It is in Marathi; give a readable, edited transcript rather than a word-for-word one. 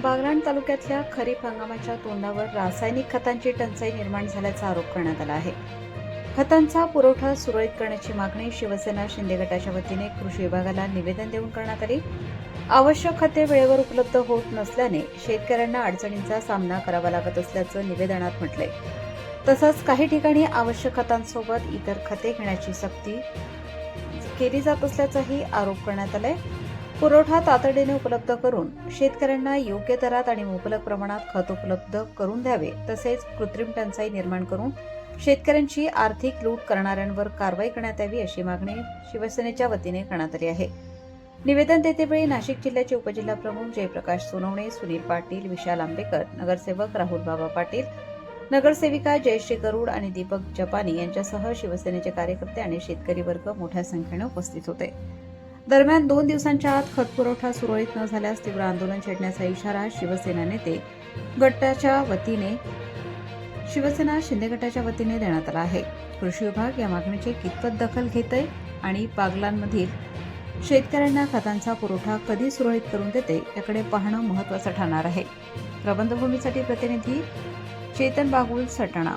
बागलाण तालुक्यातल्या खरीप हंगामाच्या तोंडावर रासायनिक खतांची टंचाई निर्माण झाल्याचा आरोप करण्यात आला आहे. खतांचा पुरवठा सुरळीत करण्याची मागणी शिवसेना शिंदे गटाच्या वतीने कृषी विभागाला निवेदन देऊन करण्यात आली. आवश्यक खते वेळेवर उपलब्ध होत नसल्याने शेतकऱ्यांना अडचणींचा सामना करावा लागत असल्याचं निवेदनात म्हटलंय. तसंच काही ठिकाणी आवश्यक खतांसोबत इतर खते घेण्याची सक्ती केली जात असल्याचाही आरोप करण्यात आलाय. पुरवठा तातडीने उपलब्ध करून शेतकऱ्यांना योग्य दरात आणि मुबलक प्रमाणात खत उपलब्ध करून द्यावे, तसेच कृत्रिम टंचाई निर्माण करून शेतकऱ्यांची आर्थिक लूट करणाऱ्यांवर कारवाई करण्यात यावी अशी मागणी शिवसेनेच्या वतीने करण्यात आली आहे. निवेदन देतेवेळी नाशिक जिल्ह्याचे उपजिल्हाप्रमुख जयप्रकाश सोनवणे, सुनील पाटील, विशाल आंबेकर, नगरसेवक राहुल बाबा पाटील, नगरसेविका जयश्री गरुड आणि दीपक जपानी यांच्यासह शिवसेनेचे कार्यकर्ते आणि शेतकरी वर्ग मोठ्या संख्येने उपस्थित होते. दरम्यान 2 दिवसांच्या आत खतपुरवठा सुरळीत न झाल्यास तीव्र आंदोलन छेडण्याचा इशारा शिवसेना शिंदे गटाच्या वतीने देण्यात आला आहे. कृषी विभाग या मागणीची कितपत दखल घेतय आणि बागलाणमधील शेतकऱ्यांना खतांचा पुरवठा कधी सुरळीत करून देते याकडे पाहणं महत्त्वाचं ठरणार आहे. प्रबंधभूमीसाठी प्रतिनिधी चेतन बागुल, सटाणा.